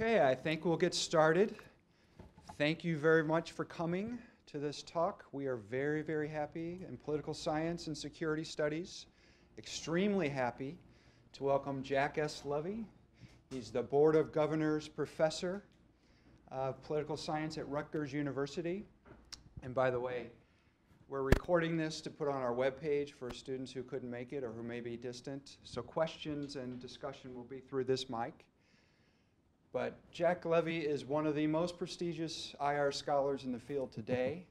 Okay, I think we'll get started. Thank you very much for coming to this talk. We are very, very happy in political science and security studies. Extremely happy to welcome Jack S. Levy. He's the Board of Governors Professor of Political Science at Rutgers University. And by the way, we're recording this to put on our webpage for students who couldn't make it or who may be distant. So questions and discussion will be through this mic. But Jack Levy is one of the most prestigious IR scholars in the field today.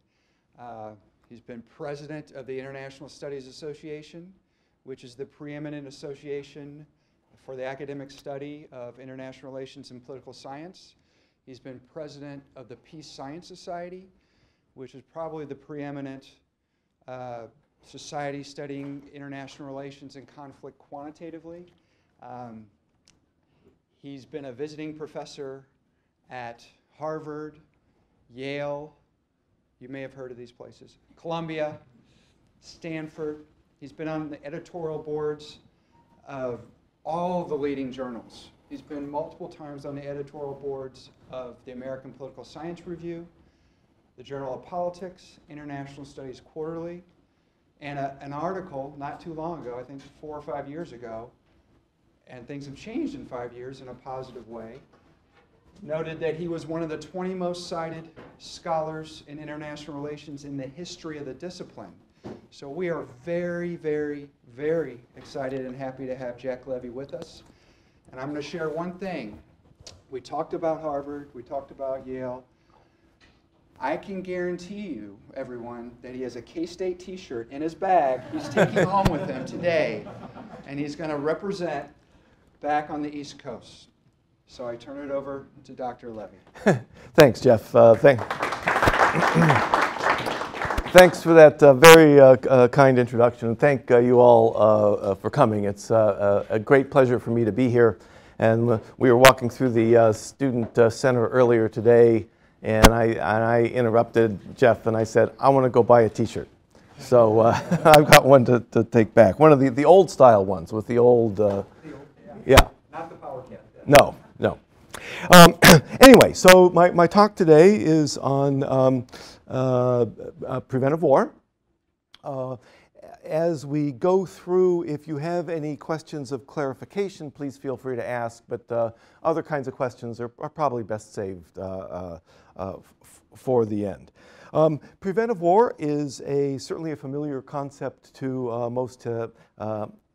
He's been president of the International Studies Association, which is the preeminent association for the academic study of international relations and political science. He's been president of the Peace Science Society, which is probably the preeminent society studying international relations and conflict quantitatively. He's been a visiting professor at Harvard, Yale, you may have heard of these places, Columbia, Stanford. He's been on the editorial boards of all the leading journals. He's been multiple times on the editorial boards of the American Political Science Review, the Journal of Politics, International Studies Quarterly, and an article not too long ago, I think 4 or 5 years ago, and things have changed in 5 years in a positive way, noted that he was one of the 20 most cited scholars in international relations in the history of the discipline. So we are very, very, very excited and happy to have Jack Levy with us. And I'm going to share one thing. We talked about Harvard, we talked about Yale. I can guarantee you, everyone, that he has a K-State t-shirt in his bag he's taking home with him today, and he's going to represent back on the East Coast. So I turn it over to Dr. Levy. Thanks, Jeff. Thanks for that very kind introduction. Thank you all for coming. It's a great pleasure for me to be here. And we were walking through the Student Center earlier today, and I interrupted Jeff and I said, I want to go buy a t-shirt. So I've got one to take back. One of the old style ones with the old, yeah. Not the power cat. No. Anyway, so my talk today is on preventive war. As we go through, if you have any questions of clarification, please feel free to ask, but other kinds of questions are probably best saved for the end. Preventive war is certainly a familiar concept to most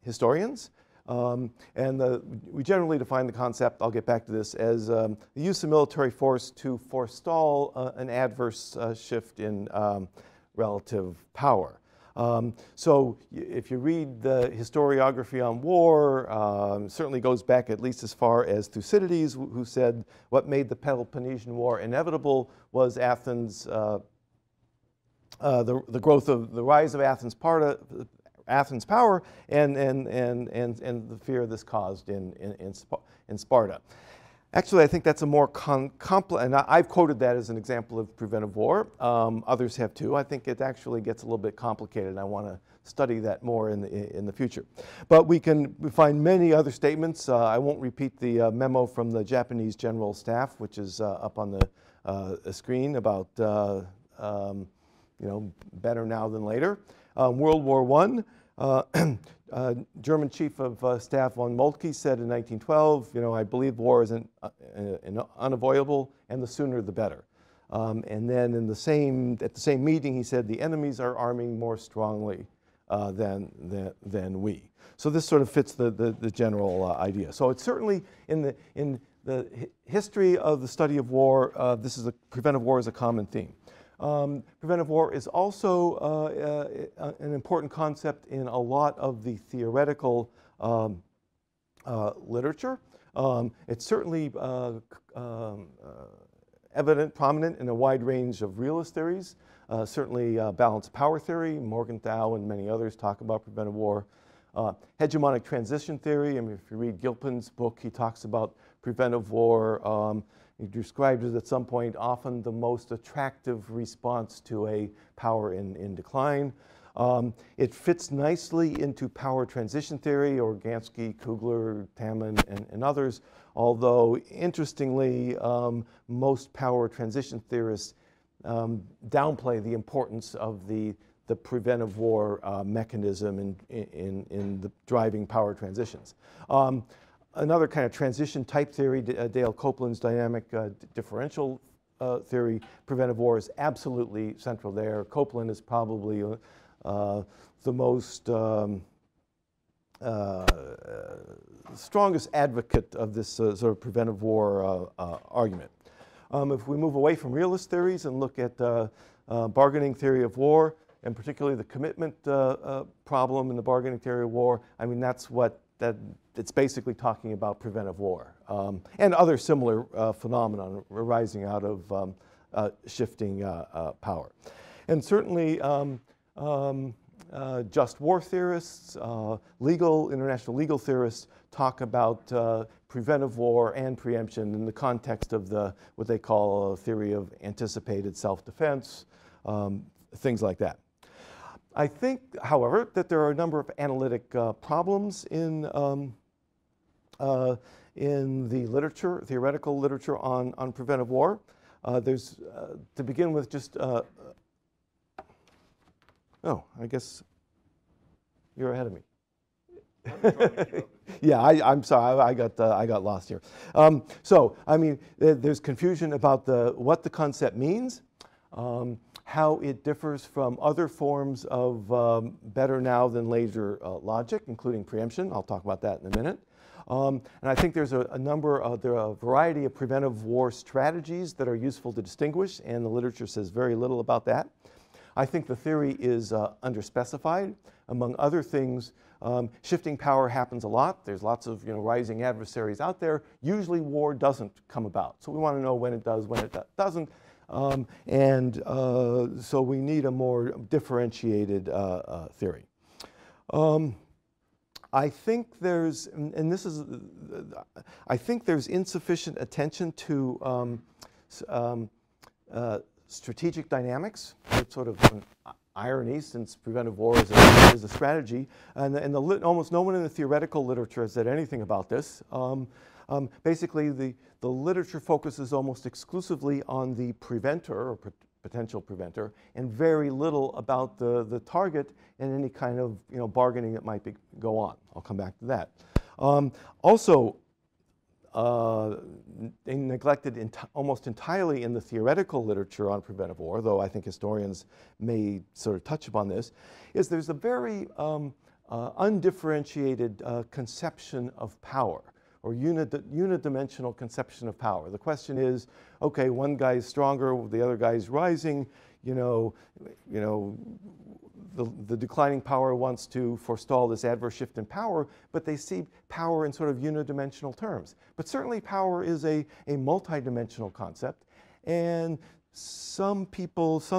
historians. We generally define the concept, I'll get back to this, as the use of military force to forestall an adverse shift in relative power. So if you read the historiography on war, certainly goes back at least as far as Thucydides, who said what made the Peloponnesian War inevitable was Athens, the growth of the rise of Athens' power and the fear this caused in Sparta. Actually, I think that's a more and I've quoted that as an example of preventive war. Others have too. I think it actually gets a little bit complicated, and I want to study that more in the future. But we find many other statements. I won't repeat the memo from the Japanese General Staff, which is up on the screen about better now than later. World War I, German Chief of Staff von Moltke said in 1912, I believe war is unavoidable, and the sooner the better. And then at the same meeting, he said the enemies are arming more strongly than we. So this sort of fits the general idea. So it's certainly in the history of the study of war, preventive war is a common theme. Preventive war is also an important concept in a lot of the theoretical literature. It's certainly prominent in a wide range of realist theories. Certainly balanced power theory, Morgenthau and many others talk about preventive war. Hegemonic transition theory, if you read Gilpin's book, he talks about preventive war. He described it at some point often the most attractive response to a power in decline. It fits nicely into power transition theory, Organsky, Kugler, Tamman, and others, although interestingly, most power transition theorists downplay the importance of the preventive war mechanism in the driving power transitions. Another kind of transition type theory, Dale Copeland's dynamic differential theory, preventive war is absolutely central there. Copeland is probably the most strongest advocate of this sort of preventive war argument. If we move away from realist theories and look at bargaining theory of war, and particularly the commitment problem in the bargaining theory of war, I mean, that's what it's basically talking about preventive war and other similar phenomena arising out of shifting power. And certainly just war theorists, international legal theorists talk about preventive war and preemption in the context of what they call a theory of anticipated self-defense, things like that. I think, however, that there are a number of analytic problems in the literature, theoretical literature on preventive war. There's, to begin with, just, oh, I guess you're ahead of me. Yeah, I'm sorry, I got lost here. So, I mean, there's confusion about what the concept means, how it differs from other forms of better now than later logic, including preemption. I'll talk about that in a minute. And I think there's there are a variety of preventive war strategies that are useful to distinguish, and the literature says very little about that. I think the theory is underspecified. Among other things, shifting power happens a lot. There's lots of rising adversaries out there. Usually war doesn't come about. So we want to know when it does, when it doesn't. So we need a more differentiated theory. I think there's, and this is, I think there's insufficient attention to strategic dynamics. It's sort of an irony, since preventive war is a strategy, and almost no one in the theoretical literature has said anything about this. Basically, the literature focuses almost exclusively on the preventer or potential preventer, and very little about the target and any kind of bargaining that might go on. I'll come back to that. Also, neglected almost entirely in the theoretical literature on preventive war, though I think historians may sort of touch upon this, is there's a very undifferentiated conception of power, or unidimensional conception of power. The question is, okay, one guy is stronger, the other guy is rising, the declining power wants to forestall this adverse shift in power, but they see power in sort of unidimensional terms. But certainly power is a multidimensional concept, and some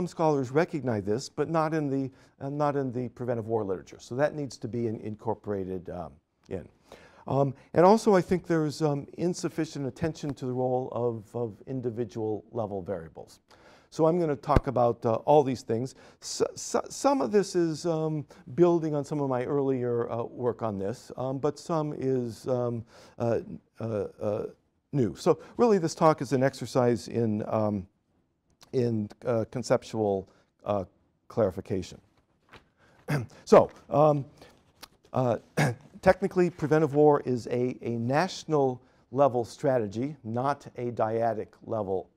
scholars recognize this, but not in the preventive war literature. So that needs to be incorporated in. And also, I think there's insufficient attention to the role of individual level variables. So I'm going to talk about all these things. Some of this is building on some of my earlier work on this, but some is new. So really, this talk is an exercise in conceptual clarification. So. Technically, preventive war is a national level strategy, not a dyadic level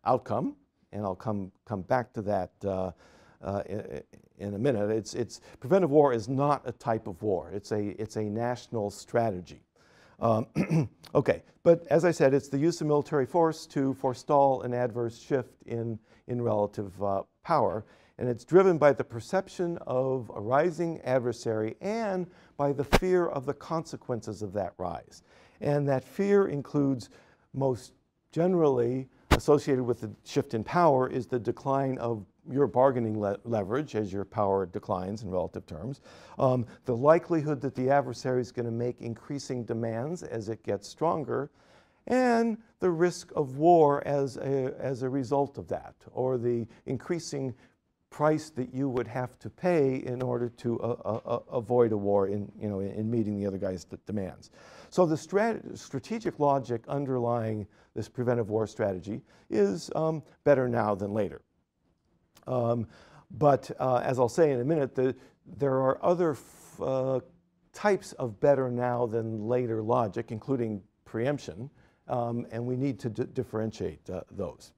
outcome, and I'll come back to that in a minute. Preventive war is not a type of war. It's a national strategy. Okay, but as I said, it's the use of military force to forestall an adverse shift in relative power. And it's driven by the perception of a rising adversary and by the fear of the consequences of that rise. And that fear includes, most generally associated with the shift in power, is the decline of your bargaining leverage as your power declines in relative terms, the likelihood that the adversary is going to make increasing demands as it gets stronger, and the risk of war as a result of that, or the increasing price that you would have to pay in order to avoid a war in meeting the other guy's demands. So the strategic logic underlying this preventive war strategy is better now than later. But as I'll say in a minute, there are other types of better now than later logic, including preemption, and we need to differentiate those.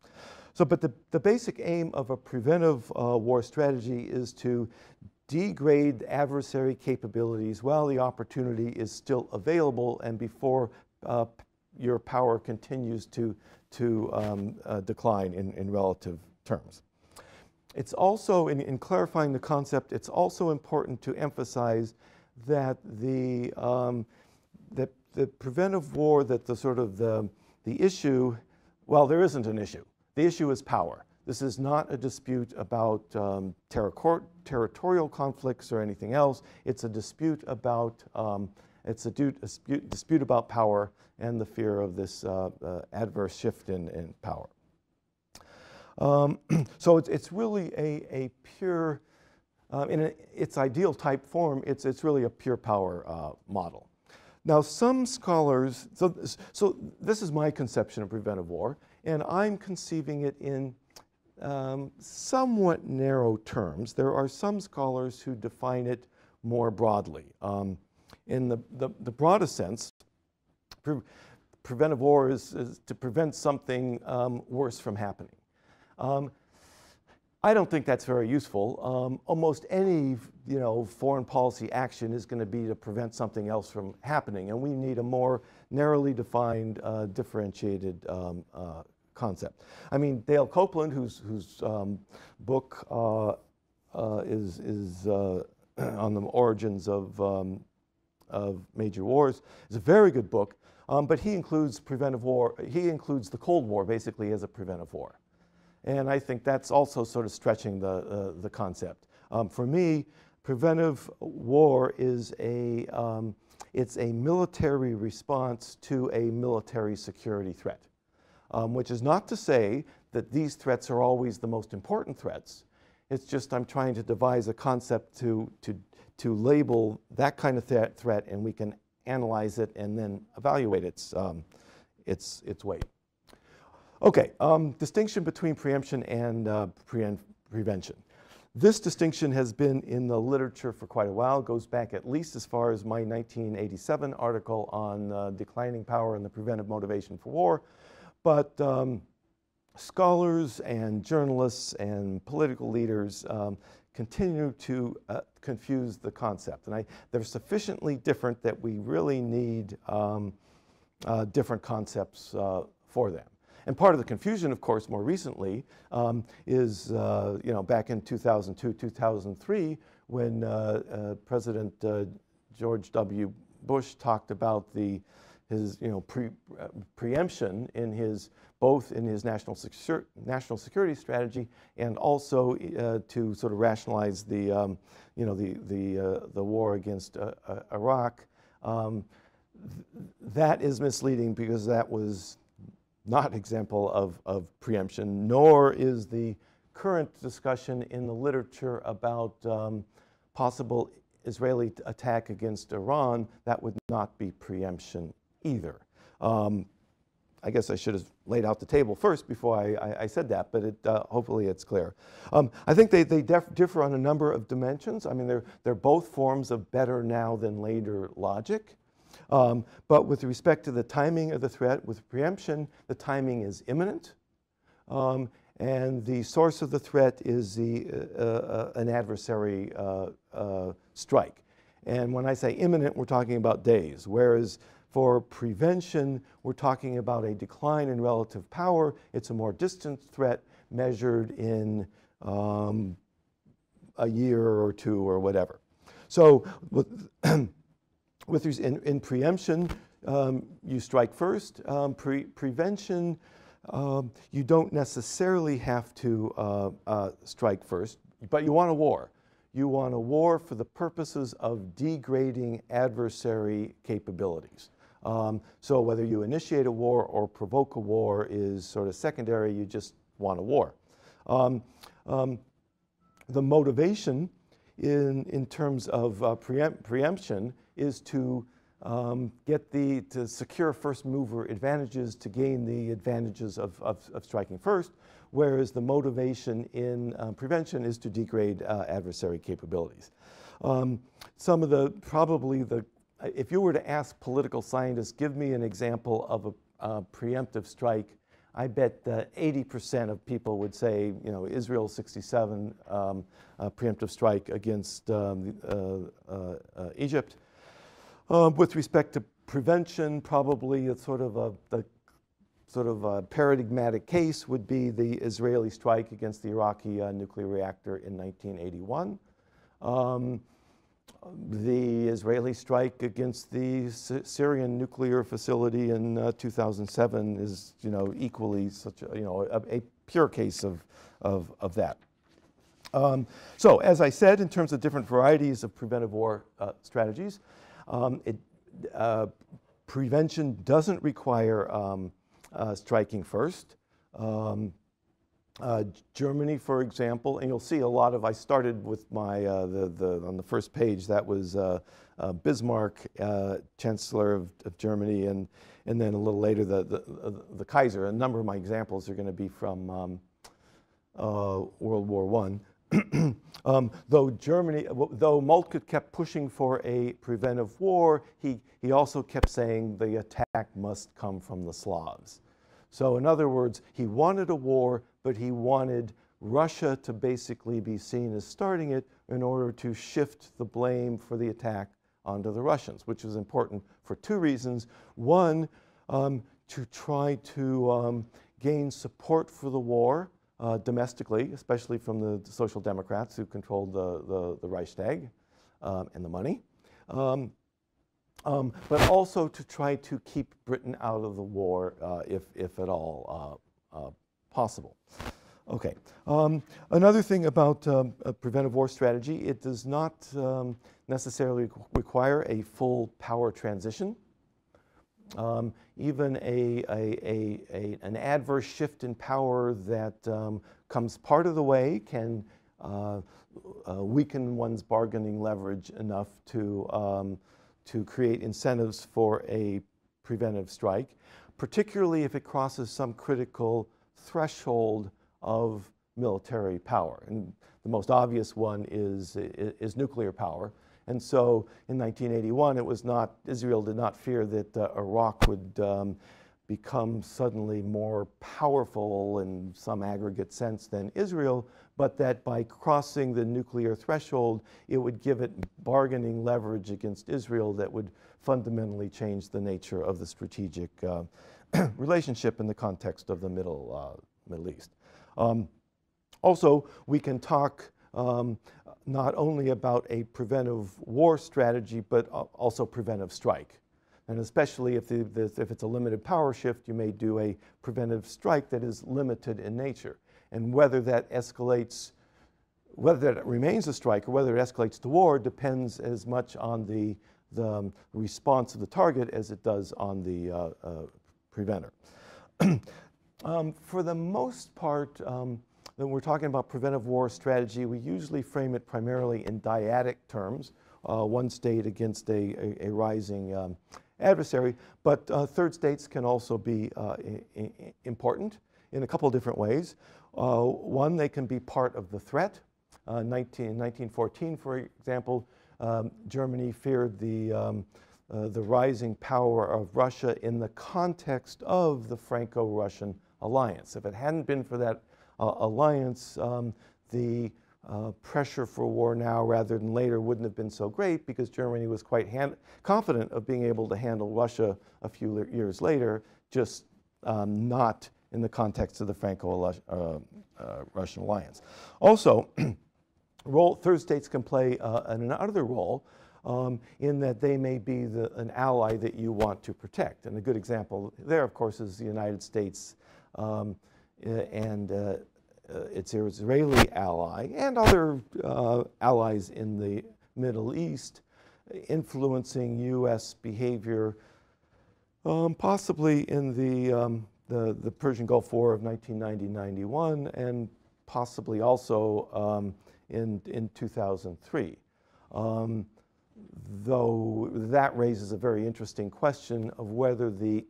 So, but the basic aim of a preventive war strategy is to degrade adversary capabilities while the opportunity is still available and before your power continues to decline in relative terms. It's also, in clarifying the concept, it's also important to emphasize that the preventive war, that the issue, well, there isn't an issue. The issue is power. This is not a dispute about territorial conflicts or anything else. It's a dispute about dispute about power and the fear of this adverse shift in power. So it's really a pure, in its ideal type form, it's really a pure power model. Now, some scholars, so this is my conception of preventive war, and I'm conceiving it in somewhat narrow terms. There are some scholars who define it more broadly. In the broadest sense, preventive war is to prevent something worse from happening. I don't think that's very useful. Almost any foreign policy action is going to be to prevent something else from happening, and we need a more narrowly defined, differentiated concept. I mean, Dale Copeland, whose book is on the origins of major wars, is a very good book, but he includes preventive war. He includes the Cold War basically as a preventive war. And I think that's also sort of stretching the concept. For me, preventive war is it's a military response to a military security threat, which is not to say that these threats are always the most important threats. It's just I'm trying to devise a concept to label that kind of threat, and we can analyze it and then evaluate its weight. Okay, distinction between preemption and prevention. This distinction has been in the literature for quite a while, goes back at least as far as my 1987 article on declining power and the preventive motivation for war. But scholars and journalists and political leaders continue to confuse the concept. And they're sufficiently different that we really need different concepts for them. And part of the confusion, of course, more recently is, back in 2002, 2003, when President George W. Bush talked about his preemption in both in his national security strategy and also to sort of rationalize the war against Iraq. That is misleading because that was not an example of preemption, nor is the current discussion in the literature about possible Israeli attack against Iran. That would not be preemption either. I guess I should have laid out the table first before I said that, but hopefully it's clear. I think they differ on a number of dimensions. I mean, they're both forms of better now than later logic. But with respect to the timing of the threat, with preemption, the timing is imminent, and the source of the threat is an adversary strike. And when I say imminent, we're talking about days, whereas for prevention, we're talking about a decline in relative power. It's a more distant threat measured in a year or two or whatever. So in preemption, you strike first. Prevention, you don't necessarily have to strike first, but you want a war. You want a war for the purposes of degrading adversary capabilities. So whether you initiate a war or provoke a war is sort of secondary. You just want a war. the motivation in terms of preemption is to to secure first mover advantages, to gain the advantages of striking first, whereas the motivation in prevention is to degrade adversary capabilities. Some of if you were to ask political scientists, give me an example of a preemptive strike, I bet 80% of people would say, you know, Israel 67 preemptive strike against Egypt. With respect to prevention, probably a sort of a paradigmatic case would be the Israeli strike against the Iraqi nuclear reactor in 1981. The Israeli strike against the Syrian nuclear facility in 2007 is, you know, equally such a, you know, a pure case of that. So, as I said, in terms of different varieties of preventive war strategies, prevention doesn't require striking first. Germany, for example, and you'll see a lot of, I started with my, on the first page, that was Bismarck, Chancellor of Germany, and then a little later the Kaiser. A number of my examples are going to be from World War I. Though Moltke kept pushing for a preventive war, he also kept saying the attack must come from the Slavs. So in other words, he wanted a war, but he wanted Russia to basically be seen as starting it in order to shift the blame for the attack onto the Russians, which is important for two reasons. One, to try to gain support for the war domestically, especially from the Social Democrats who controlled the Reichstag and the money. But also to try to keep Britain out of the war, if at all possible. Okay. Another thing about a preventive war strategy, it does not necessarily require a full power transition. Even an adverse shift in power that comes part of the way can weaken one's bargaining leverage enough to create incentives for a preventive strike, particularly if it crosses some critical threshold of military power. And the most obvious one is nuclear power. And so in 1981, it was not, Israel did not fear that Iraq would become suddenly more powerful in some aggregate sense than Israel, but that by crossing the nuclear threshold, it would give it bargaining leverage against Israel that would fundamentally change the nature of the strategic relationship in the context of the Middle East. Also, we can talk not only about a preventive war strategy, but also preventive strike. And especially if it's a limited power shift, you may do a preventive strike that is limited in nature. And whether that escalates, whether that remains a strike or whether it escalates to war depends as much on the response of the target as it does on the preventer. For the most part, when we're talking about preventive war strategy, we usually frame it primarily in dyadic terms, one state against a rising adversary, but third states can also be important in a couple of different ways. One, they can be part of the threat. In 1914, for example, Germany feared the rising power of Russia in the context of the Franco-Russian alliance. If it hadn't been for that alliance, the pressure for war now rather than later wouldn't have been so great because Germany was quite confident of being able to handle Russia a few years later, just not in the context of the Franco-Russian alliance. Also, third states can play another role in that they may be an ally that you want to protect. And a good example there, of course, is the United States and its Israeli ally and other allies in the Middle East influencing U.S. behavior, possibly in the Persian Gulf War of 1990-91 and possibly also in 2003. Though that raises a very interesting question of whether the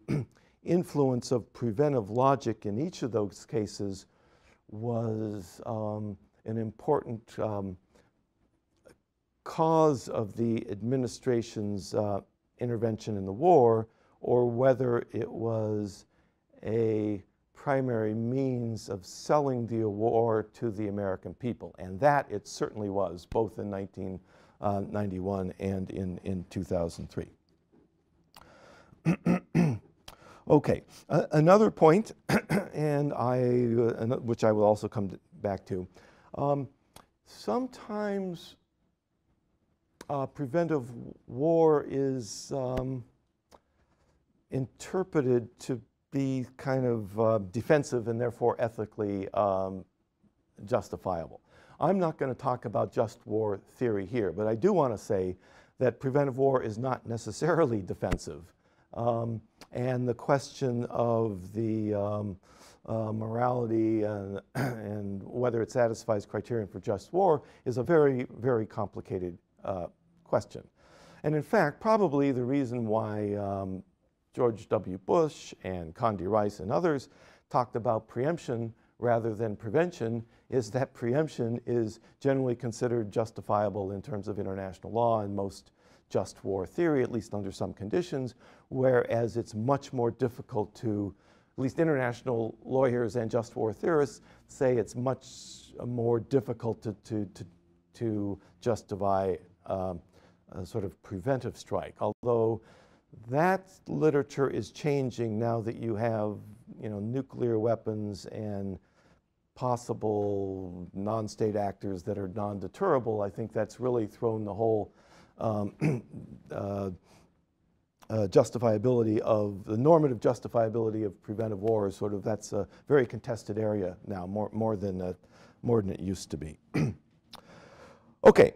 influence of preventive logic in each of those cases was an important cause of the administration's intervention in the war, or whether it was a primary means of selling the war to the American people. And that it certainly was, both in 1991 and in 2003. Okay, another point, and which I will also come back to. Sometimes preventive war is interpreted to be kind of defensive and therefore ethically justifiable. I'm not going to talk about just war theory here, but I do want to say that preventive war is not necessarily defensive. And the question of the morality and whether it satisfies criterion for just war is a very, very complicated question. And in fact, probably the reason why George W. Bush and Condi Rice and others talked about preemption rather than prevention is that preemption is generally considered justifiable in terms of international law and most just war theory, at least under some conditions, whereas it's much more difficult to, at least international lawyers and just war theorists say it's much more difficult to justify a sort of preventive strike. Although that literature is changing now that you have, nuclear weapons and possible non-state actors that are non-deterrable. I think that's really thrown the whole justifiability of the normative justifiability of preventive war is sort of, that's a very contested area now, more than it used to be. Okay,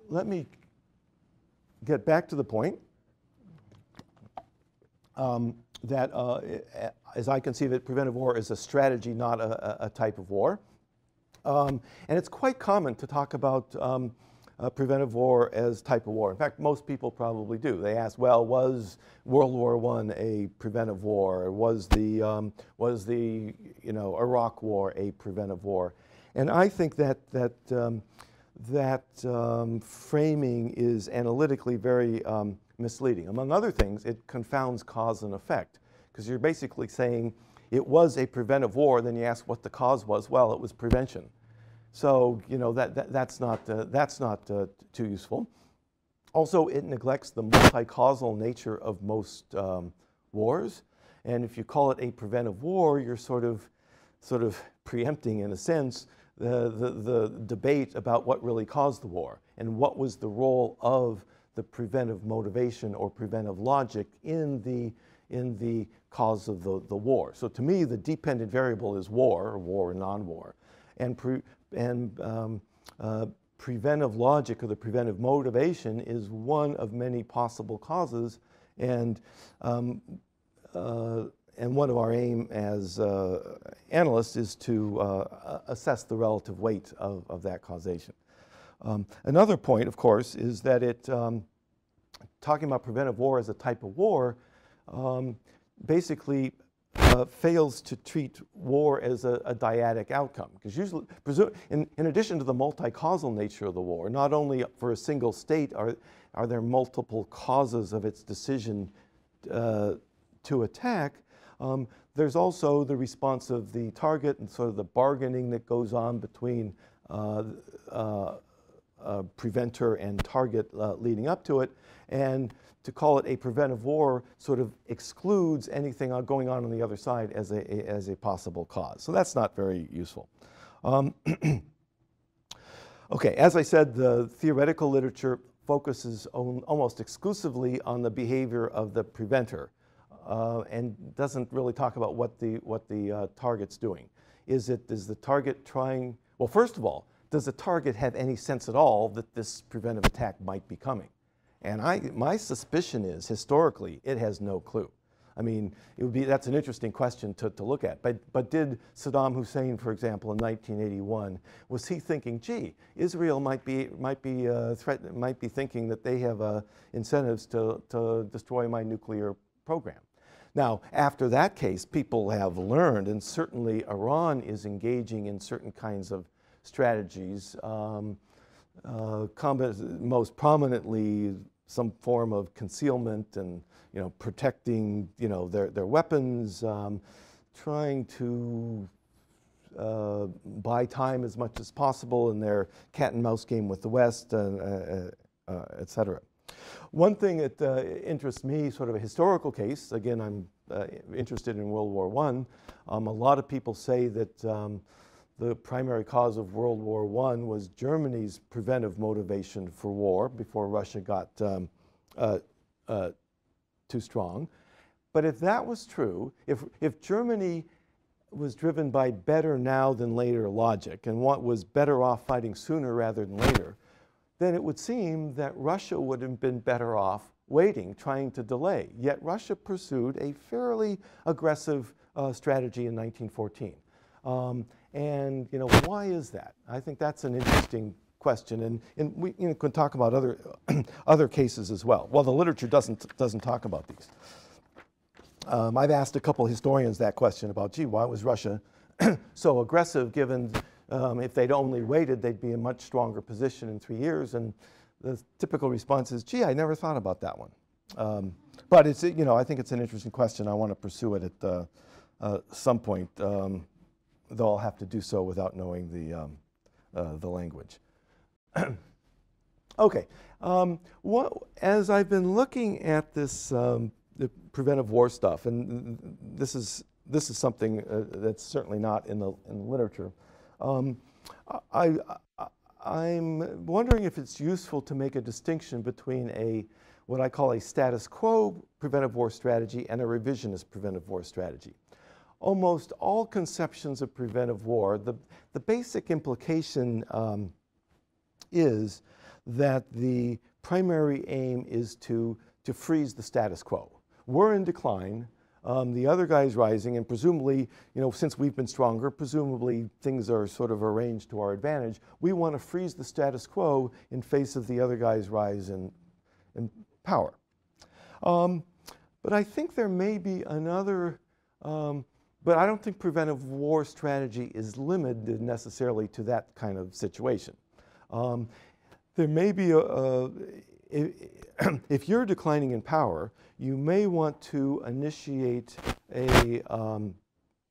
let me get back to the point that, as I conceive it, preventive war is a strategy, not a type of war. And it's quite common to talk about preventive war as type of war. In fact, most people probably do. They ask, well, was World War I a preventive war? Or was the Iraq War a preventive war? And I think that framing is analytically very misleading. Among other things, it confounds cause and effect, because you're basically saying it was a preventive war, then you ask what the cause was. Well, it was prevention. So that's not too useful. Also, it neglects the multi-causal nature of most wars, and if you call it a preventive war, you're sort of preempting, in a sense, the debate about what really caused the war and what was the role of the preventive motivation or preventive logic in the cause of the war. So to me, the dependent variable is war or non-war, and preventive logic or the preventive motivation is one of many possible causes, and one of our aim as analysts is to assess the relative weight of that causation. Another point, of course, is that talking about preventive war as a type of war basically fails to treat war as a dyadic outcome. Because usually, in addition to the multi-causal nature of the war, not only for a single state are there multiple causes of its decision to attack, there's also the response of the target and sort of the bargaining that goes on between preventer and target leading up to it. And to call it a preventive war sort of excludes anything going on the other side as a possible cause. So that's not very useful. Okay, as I said, the theoretical literature focuses almost exclusively on the behavior of the preventer and doesn't really talk about what the target's doing. Is the target trying, well, first of all, does the target have any sense at all that this preventive attack might be coming? And my suspicion is, historically, it has no clue. I mean, that's an interesting question to look at. But did Saddam Hussein, for example, in 1981, was he thinking, gee, Israel might be thinking that they have incentives to destroy my nuclear program? Now, after that case, people have learned, and certainly Iran is engaging in certain kinds of strategies, most prominently some form of concealment and protecting their weapons, trying to buy time as much as possible in their cat and mouse game with the West, et cetera. One thing that interests me, sort of a historical case, again, I'm interested in World War I. A lot of people say that the primary cause of World War I was Germany's preventive motivation for war before Russia got too strong. But if that was true, if Germany was driven by better now than later logic and what was better off fighting sooner rather than later, then it would seem that Russia would have been better off waiting, trying to delay. Yet Russia pursued a fairly aggressive strategy in 1914. And why is that? I think that's an interesting question, and we can talk about other cases as well. Well, the literature doesn't talk about these. I've asked a couple historians that question about, gee, why was Russia so aggressive, given if they'd only waited, they'd be in a much stronger position in 3 years? And the typical response is, gee, I never thought about that one. But it's, I think it's an interesting question. I want to pursue it at some point, though I'll have to do so without knowing the language. Okay, as I've been looking at this the preventive war stuff, and this is something that's certainly not in the literature. I'm wondering if it's useful to make a distinction between what I call a status quo preventive war strategy and a revisionist preventive war strategy. Almost all conceptions of preventive war, the basic implication is that the primary aim is to freeze the status quo. We're in decline. The other guy's rising, and presumably, since we've been stronger, presumably things are sort of arranged to our advantage. We want to freeze the status quo in face of the other guy's rise in power. But I think there may be another, but I don't think preventive war strategy is limited necessarily to that kind of situation. There may be if you're declining in power, you may want to initiate a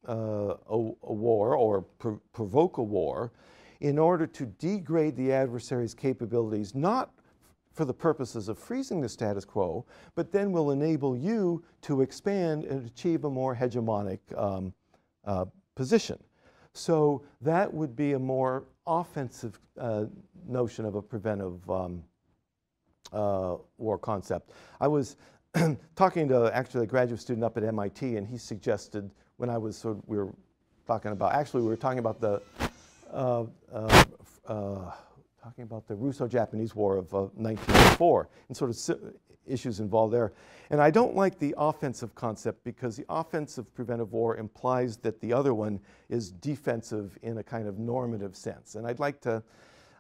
war or provoke a war in order to degrade the adversary's capabilities, not for the purposes of freezing the status quo, but then will enable you to expand and achieve a more hegemonic position. So that would be a more offensive notion of a preventive war concept. I was talking to actually a graduate student up at MIT, and he suggested, when we were talking about the Russo-Japanese War of 1904 and sort of issues involved there. And I don't like the offensive concept, because the offensive preventive war implies that the other one is defensive in a kind of normative sense. And I'd like to,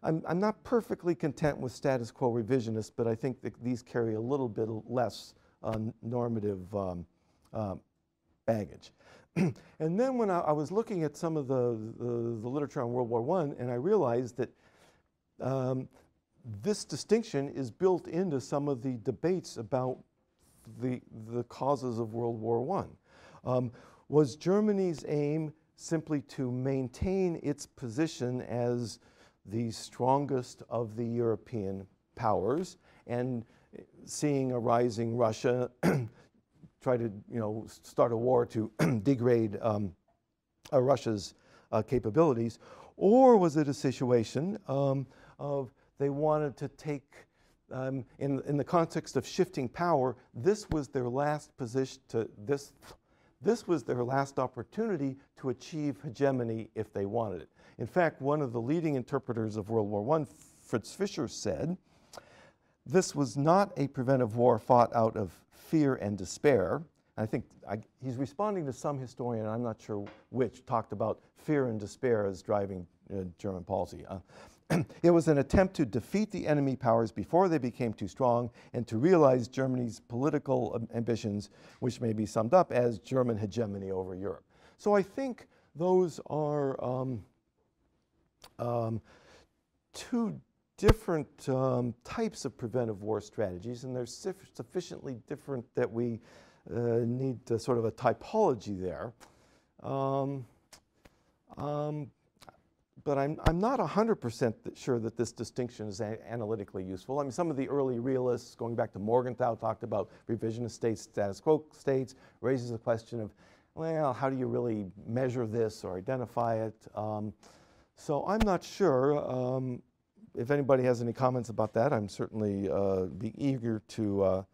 I'm not perfectly content with status quo revisionist, but I think that these carry a little bit less normative baggage. And then when I was looking at some of the literature on World War I, and I realized that this distinction is built into some of the debates about the causes of World War I. Was Germany's aim simply to maintain its position as the strongest of the European powers, and seeing a rising Russia try to start a war to degrade Russia's capabilities? Or was it a situation of they wanted to take, in the context of shifting power, this was their last position this was their last opportunity to achieve hegemony if they wanted it. In fact, one of the leading interpreters of World War I, Fritz Fischer, said, "This was not a preventive war fought out of fear and despair. I think he's responding to some historian, I'm not sure which, talked about fear and despair as driving German policy. It was an attempt to defeat the enemy powers before they became too strong and to realize Germany's political ambitions, which may be summed up as German hegemony over Europe. So I think those are two different types of preventive war strategies, and they're sufficiently different that we need sort of a typology there. But I'm not 100% sure that this distinction is analytically useful. I mean, some of the early realists, going back to Morgenthau, talked about revisionist states, status quo states, raises the question of, well, how do you really measure this or identify it? So I'm not sure. If anybody has any comments about that, I'm certainly be eager to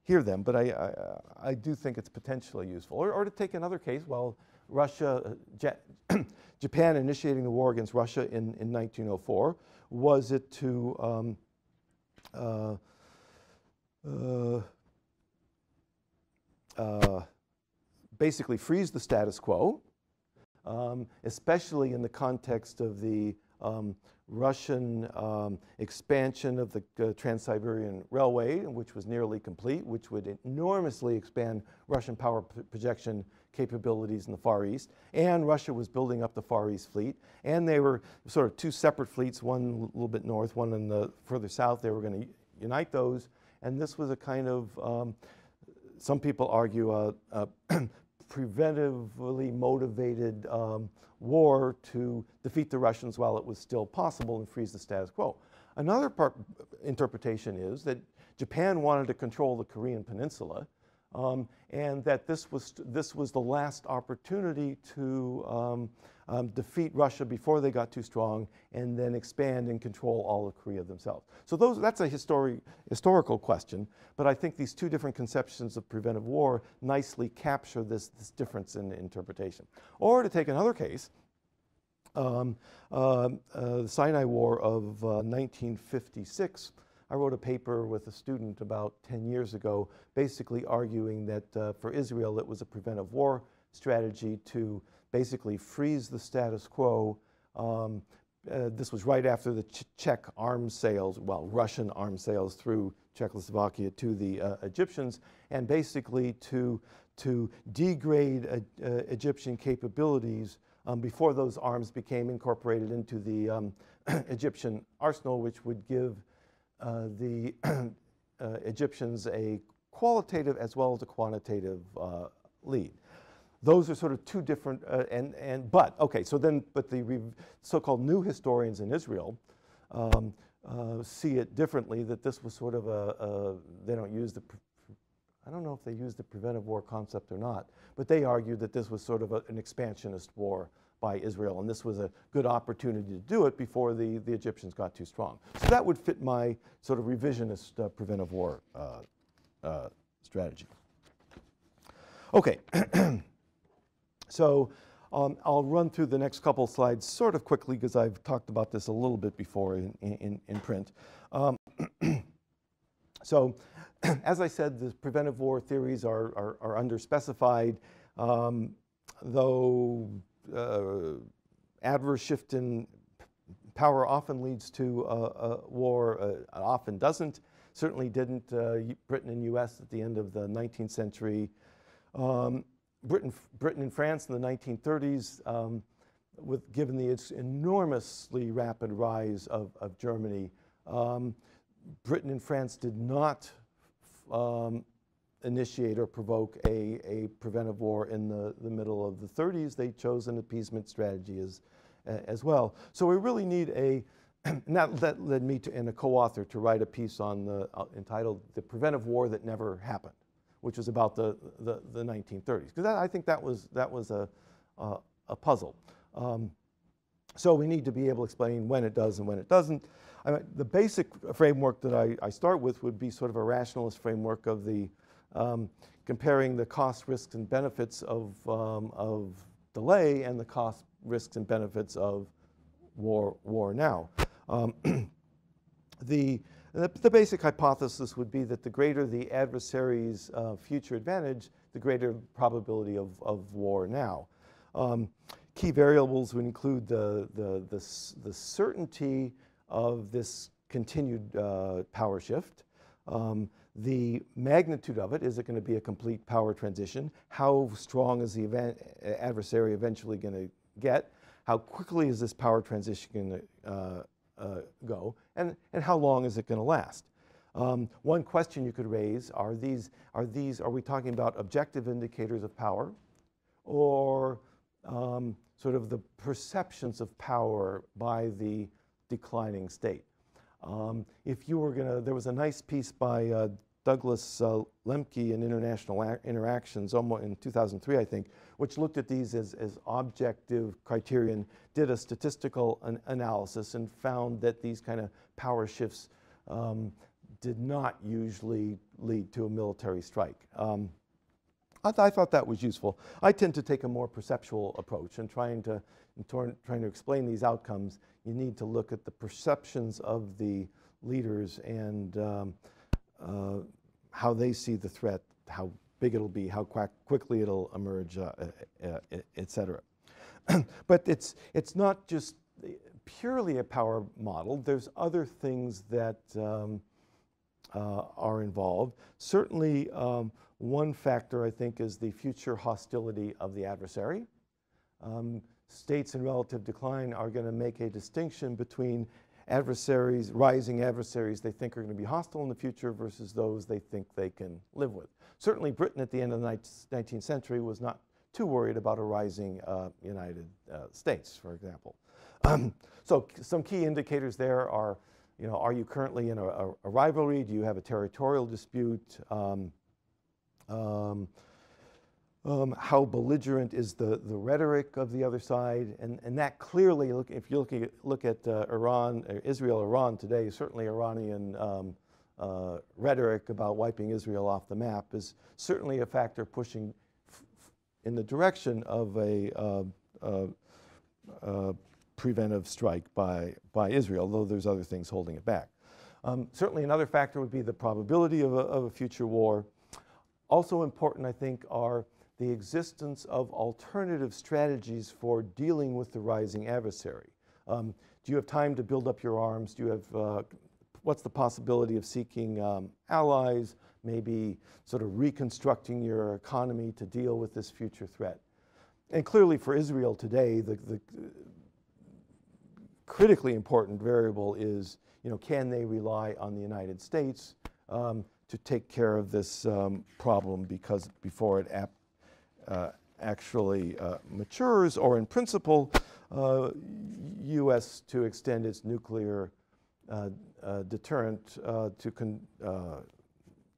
hear them. But I do think it's potentially useful. Or to take another case, well, Russia, Japan initiating the war against Russia in 1904, was it to basically freeze the status quo, especially in the context of the Russian expansion of the Trans-Siberian Railway, which was nearly complete, which would enormously expand Russian power projection capabilities in the Far East, and Russia was building up the Far East fleet, and they were sort of two separate fleets, one a little bit north, one in the further south. They were going to unite those, and this was a kind of, some people argue, a preventively motivated war to defeat the Russians while it was still possible and freeze the status quo. Another interpretation is that Japan wanted to control the Korean Peninsula, and that this was the last opportunity to defeat Russia before they got too strong, and then expand and control all of Korea themselves. So that's a historical question, but I think these two different conceptions of preventive war nicely capture this difference in interpretation. Or to take another case, the Sinai War of 1956. I wrote a paper with a student about 10 years ago, basically arguing that for Israel it was a preventive war strategy to basically freeze the status quo. This was right after the Czech arms sales, well, Russian arms sales through Czechoslovakia to the Egyptians, and basically to degrade Egyptian capabilities before those arms became incorporated into the Egyptian arsenal, which would give the Egyptians a qualitative as well as a quantitative lead. Those are sort of two different, but the so-called new historians in Israel see it differently, that this was sort of they don't use I don't know if they use the preventive war concept or not, but they argued that this was sort of an expansionist war by Israel, and this was a good opportunity to do it before the Egyptians got too strong. So that would fit my sort of revisionist preventive war strategy. Okay, so I'll run through the next couple slides sort of quickly because I've talked about this a little bit before in print. So as I said, the preventive war theories are underspecified, though adverse shift in power often leads to a war, often doesn't. Certainly didn't Britain and US at the end of the 19th century. Britain and France in the 1930s, given the enormously rapid rise of Germany, Britain and France did not initiate or provoke a preventive war in the middle of the 30s. They chose an appeasement strategy as well. So we really need and that led me in a co-author to write a piece on entitled "The Preventive War That Never Happened," which was about the 1930s, because I think that was a puzzle. So we need to be able to explain when it does and when it doesn't. I mean, the basic framework that I start with would be sort of a rationalist framework of the comparing the costs, risks, and benefits of delay and the costs, risks, and benefits of war now. And the basic hypothesis would be that the greater the adversary's future advantage, the greater probability of war now. Key variables would include the certainty of this continued power shift, the magnitude of it. Is it going to be a complete power transition? How strong is the adversary eventually going to get? How quickly is this power transition going to go? And how long is it going to last? One question you could raise, are we talking about objective indicators of power, or sort of the perceptions of power by the declining state? If you were going to, there was a nice piece by Douglas Lemke in International Interactions almost in 2003, I think, which looked at these as objective criterion, did a statistical analysis, and found that these kind of power shifts did not usually lead to a military strike. I thought that was useful. I tend to take a more perceptual approach, and trying to explain these outcomes, you need to look at the perceptions of the leaders and how they see the threat, how big it'll be, how quickly it'll emerge, et cetera. But it's not just purely a power model. There's other things that are involved. Certainly, one factor, I think, is the future hostility of the adversary. States in relative decline are going to make a distinction between adversaries, rising adversaries they think are going to be hostile in the future versus those they think they can live with. Certainly Britain at the end of the 19th century was not too worried about a rising United States, for example. So some key indicators there are, are you currently in a rivalry? Do you have a territorial dispute? How belligerent is the rhetoric of the other side? And that clearly, if you look at Iran, Israel, Iran today, certainly Iranian rhetoric about wiping Israel off the map is certainly a factor pushing in the direction of a preventive strike by Israel, though there's other things holding it back. Certainly another factor would be the probability of a future war. Also important, I think, are the existence of alternative strategies for dealing with the rising adversary. Do you have time to build up your arms? Do you have, what's the possibility of seeking allies, maybe sort of reconstructing your economy to deal with this future threat? And clearly for Israel today, the critically important variable is, can they rely on the United States to take care of this problem before it actually matures, or in principle, U.S. to extend its nuclear deterrent to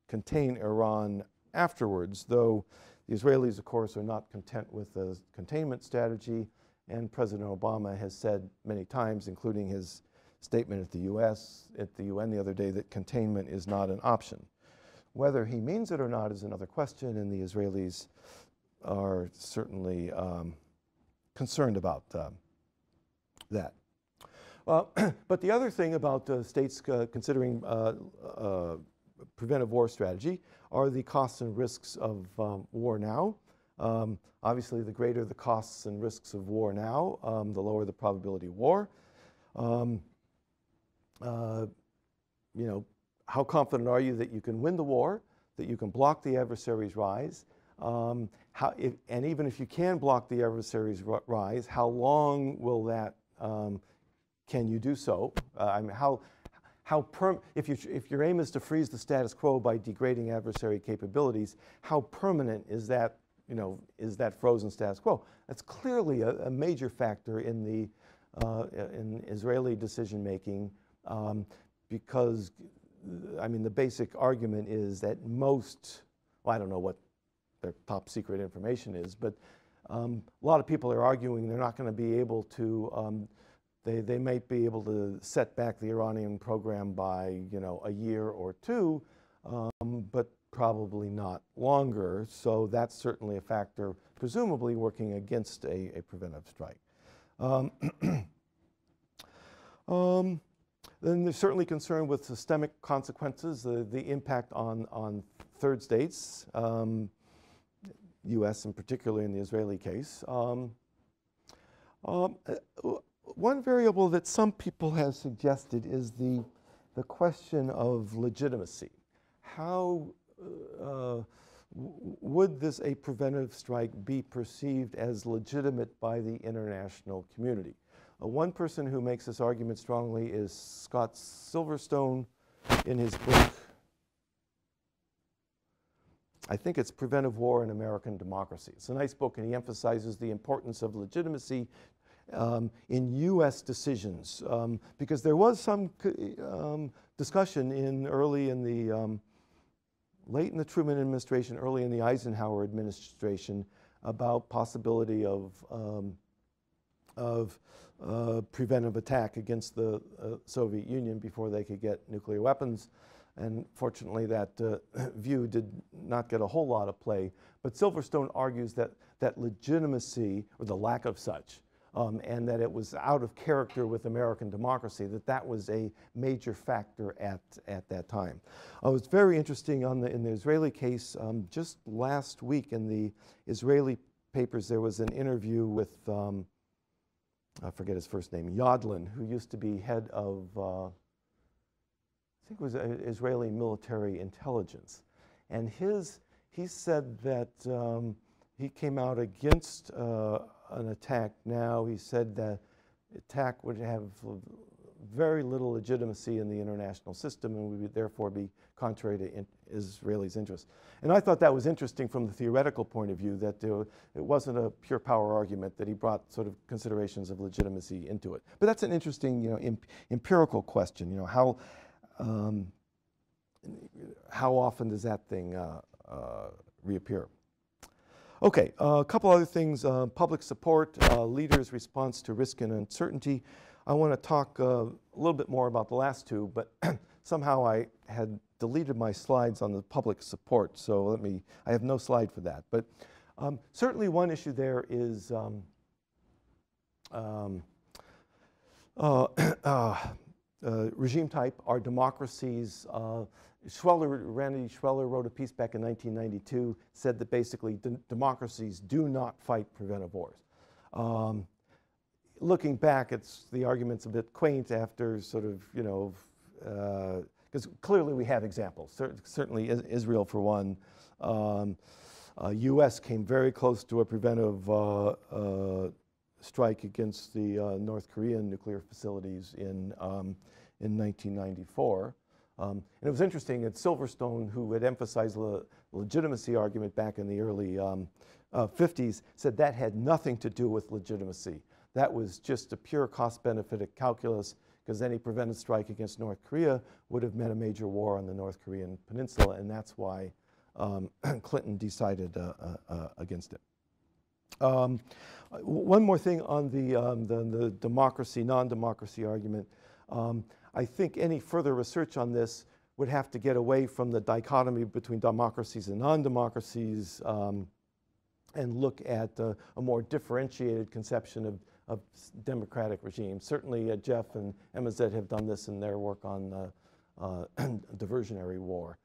contain Iran afterwards, though the Israelis, of course, are not content with the containment strategy, and President Obama has said many times, including his statement at the UN the other day, that containment is not an option. Whether he means it or not is another question, and the Israelis are certainly concerned about that. But the other thing about states considering preventive war strategy are the costs and risks of war now. Obviously, the greater the costs and risks of war now, the lower the probability of war. How confident are you that you can win the war, that you can block the adversary's rise? And even if you can block the adversary's rise, how long will that, can you do so? If your aim is to freeze the status quo by degrading adversary capabilities, how permanent is that, is that frozen status quo? That's clearly a major factor in in Israeli decision making, because the basic argument is that most, well, I don't know what their top secret information is, but a lot of people are arguing they're not going to be able to, they might be able to set back the Iranian program by, a year or two, but probably not longer. So that's certainly a factor, presumably working against a preventive strike. Then they're certainly concerned with systemic consequences, the impact on third states, U.S. and particularly in the Israeli case. One variable that some people have suggested is the question of legitimacy. How would a preventive strike be perceived as legitimate by the international community? One person who makes this argument strongly is Scott Silverstone in his book, I think it's Preventive War in American Democracy. It's a nice book, and he emphasizes the importance of legitimacy in U.S. decisions, because there was some discussion late in the Truman administration, early in the Eisenhower administration, about possibility of preventive attack against the Soviet Union before they could get nuclear weapons. And fortunately, that view did not get a whole lot of play. But Silverstone argues that legitimacy, or the lack of such, and that it was out of character with American democracy, that was a major factor at that time. It was very interesting in the Israeli case. Just last week in the Israeli papers, there was an interview with, I forget his first name, Yadlin, who used to be head of, I think it was Israeli military intelligence. And he said that he came out against an attack now. He said that attack would have very little legitimacy in the international system and would therefore be contrary to Israelis' interests. And I thought that was interesting from the theoretical point of view, that it wasn't a pure power argument, that he brought sort of considerations of legitimacy into it. But that's an interesting, empirical question. How often does that thing reappear? Okay, a couple other things. Public support, leaders' response to risk and uncertainty. I want to talk a little bit more about the last two, but somehow I had deleted my slides on the public support, so I have no slide for that. But certainly one issue there is regime type. Are democracies, Randy Schweller wrote a piece back in 1992, said that basically democracies do not fight preventive wars. Looking back, the argument's a bit quaint after sort of, because clearly we have examples. Certainly Israel, for one. U.S. came very close to a preventive strike against the North Korean nuclear facilities in 1994. And it was interesting that Silverstone, who had emphasized the legitimacy argument back in the early 50s, said that had nothing to do with legitimacy. That was just a pure cost-benefit calculus, because any preventive strike against North Korea would have meant a major war on the North Korean peninsula, and that's why Clinton decided against it. One more thing on the democracy, non-democracy argument. I think any further research on this would have to get away from the dichotomy between democracies and non-democracies and look at a more differentiated conception of democratic regimes. Certainly Jeff and Emazet have done this in their work on diversionary war.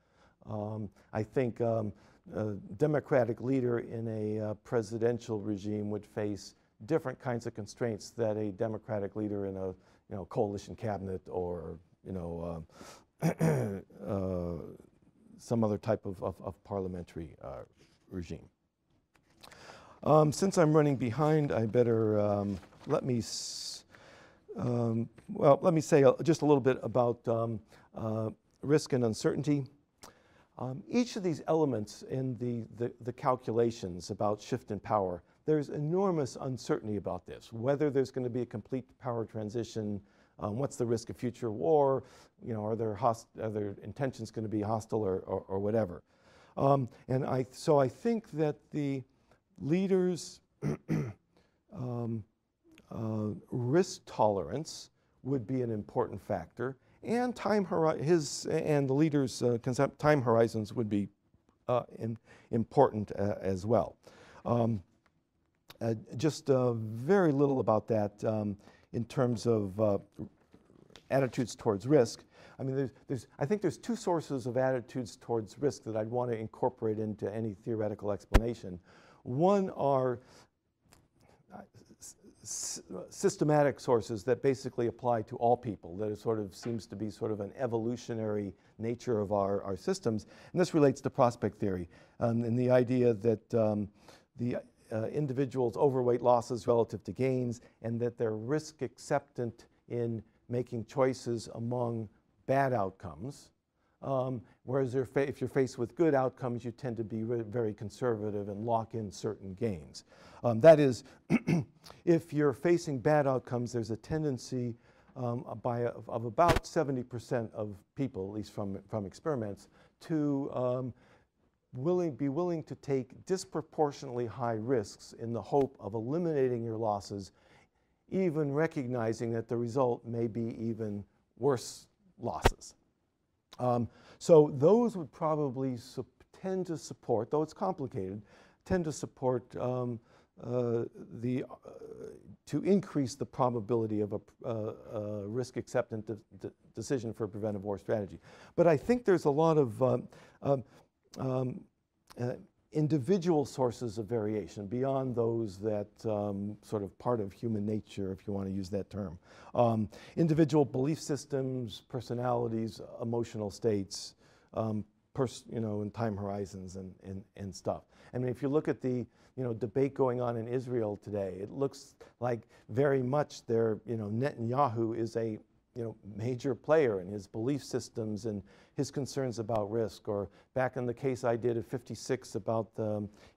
I think a democratic leader in a presidential regime would face different kinds of constraints that a democratic leader in a coalition cabinet or some other type of parliamentary regime. Since I'm running behind, I better let me say just a little bit about risk and uncertainty. Each of these elements in the calculations about shift in power, there's enormous uncertainty about this, whether there's going to be a complete power transition, what's the risk of future war, are there intentions going to be hostile or whatever. So I think that the leaders' risk tolerance would be an important factor, and the leaders' time horizons would be important as well. Just very little about that in terms of attitudes towards risk. I mean, I think there's two sources of attitudes towards risk that I'd want to incorporate into any theoretical explanation. One are systematic sources that basically apply to all people, that it sort of seems to be sort of an evolutionary nature of our systems. And this relates to prospect theory and the idea that the individuals overweight losses relative to gains, and that they're risk acceptant in making choices among bad outcomes. Whereas if you're faced with good outcomes, you tend to be very conservative and lock in certain gains. That is, if you're facing bad outcomes, there's a tendency of about 70% of people, at least from experiments, to be willing to take disproportionately high risks in the hope of eliminating your losses, even recognizing that the result may be even worse losses. So those would probably tend to support, though it's complicated, tend to support to increase the probability of a risk acceptant decision for a preventive war strategy. But I think there's a lot of individual sources of variation beyond those that sort of part of human nature, if you want to use that term. Individual belief systems, personalities, emotional states, and time horizons and stuff. I mean, if you look at the debate going on in Israel today, it looks like very much Netanyahu is a major player in his belief systems and his concerns about risk. Or back in the case I did at 56 about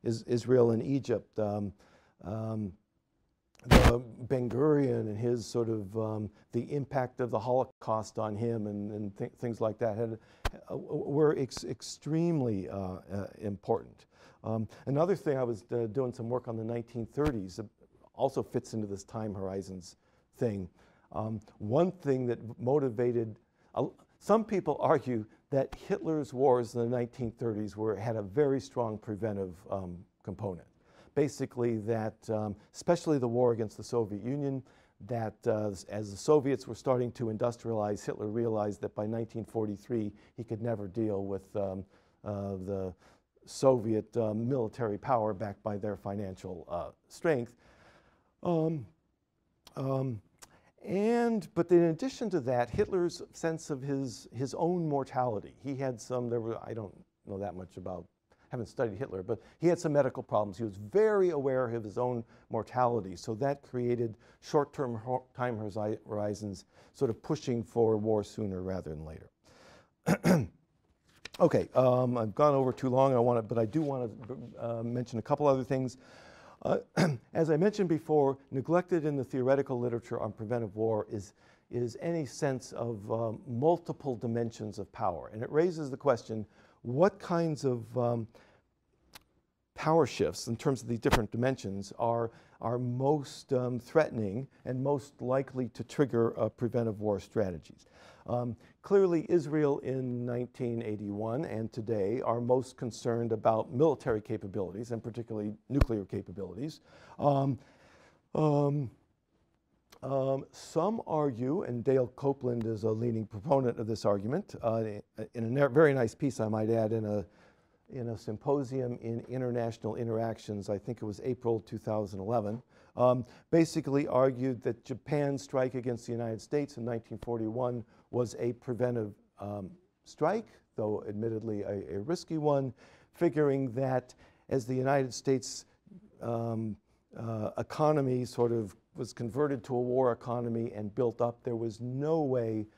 Israel and Egypt, Ben Gurion and his sort of the impact of the Holocaust on him and things like that were extremely important. Another thing, I was doing some work on the 1930s, also fits into this time horizons thing. One thing that motivated, some people argue that Hitler's wars in the 1930s had a very strong preventive component. Basically that, especially the war against the Soviet Union, that as the Soviets were starting to industrialize, Hitler realized that by 1943 he could never deal with the Soviet military power backed by their financial strength. But in addition to that, Hitler's sense of his own mortality. He had I don't know that much about, haven't studied Hitler, but he had some medical problems. He was very aware of his own mortality, so that created short-term time horizons, sort of pushing for war sooner rather than later. Okay, I've gone over too long, but I do want to mention a couple other things. As I mentioned before, neglected in the theoretical literature on preventive war is any sense of multiple dimensions of power. And it raises the question, what kinds of power shifts in terms of these different dimensions are most threatening and most likely to trigger preventive war strategies? Clearly, Israel in 1981 and today are most concerned about military capabilities, and particularly nuclear capabilities. Some argue, and Dale Copeland is a leading proponent of this argument, in a very nice piece, I might add, in a symposium in International Interactions, I think it was April 2011, basically argued that Japan's strike against the United States in 1941 was a preventive strike, though admittedly a risky one, figuring that as the United States economy sort of was converted to a war economy and built up, there was no way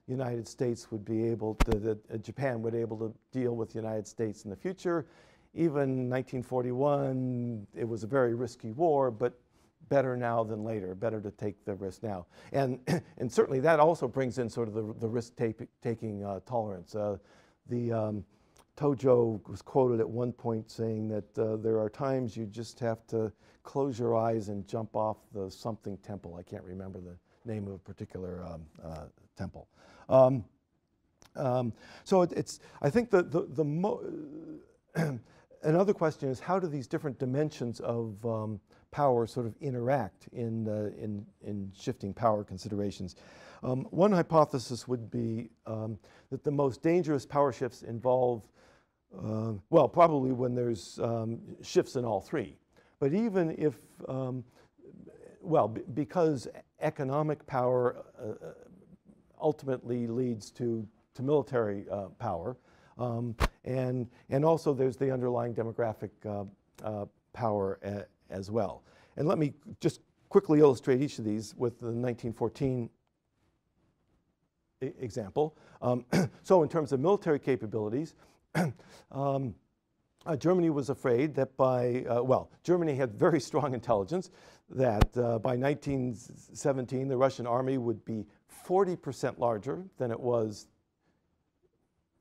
United States would be able to, Japan would be able to deal with the United States in the future. Even 1941, it was a very risky war, but better now than later, better to take the risk now. And certainly that also brings in sort of the risk-taking tolerance. Tojo was quoted at one point saying that there are times you just have to close your eyes and jump off the something temple. I can't remember the name of a particular temple. So I think another question is, how do these different dimensions of power sort of interact in shifting power considerations? One hypothesis would be that the most dangerous power shifts involve, well, probably when there's shifts in all three. But even if, well, because economic power ultimately leads to military power, and also there's the underlying demographic power as well. And let me just quickly illustrate each of these with the 1914 example. So in terms of military capabilities, Germany was afraid that by, well, Germany had very strong intelligence that by 1917 the Russian army would be 40% larger than it was,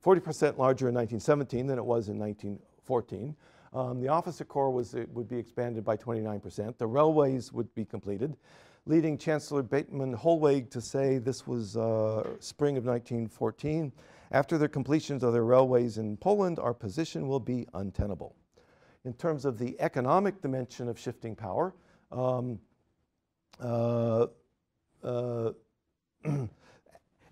40% larger in 1917 than it was in 1914. The officer corps would be expanded by 29%. The railways would be completed, leading Chancellor Bateman Hollweg to say, this was spring of 1914, after the completions of the railways in Poland, our position will be untenable. In terms of the economic dimension of shifting power,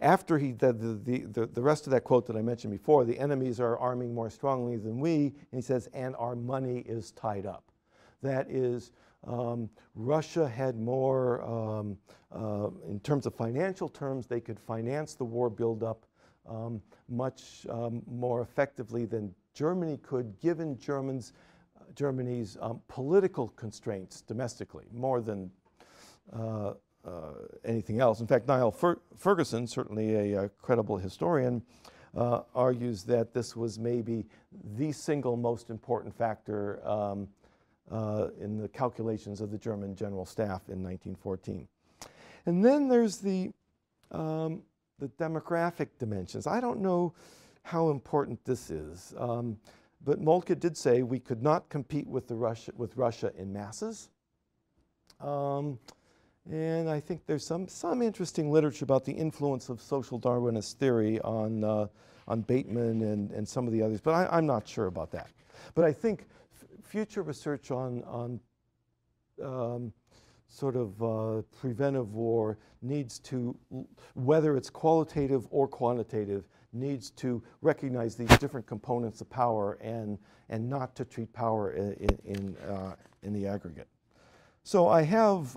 after the rest of that quote that I mentioned before, the enemies are arming more strongly than we, and he says, and our money is tied up. That is, Russia had more, in terms of financial terms, they could finance the war buildup much more effectively than Germany could, given Germany's political constraints domestically, more than anything else. In fact, Niall Ferguson, certainly a credible historian, argues that this was maybe the single most important factor in the calculations of the German General Staff in 1914. And then there's the demographic dimensions. I don't know how important this is, but Moltke did say we could not compete with Russia in masses. And I think there's some interesting literature about the influence of social Darwinist theory on Bateman and some of the others, but I'm not sure about that. But I think future research on sort of preventive war needs to, whether it's qualitative or quantitative, needs to recognize these different components of power and not to treat power in the aggregate. So I have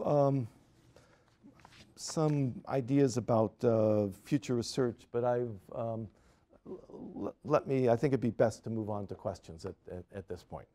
some ideas about future research, but I think it'd be best to move on to questions at this point.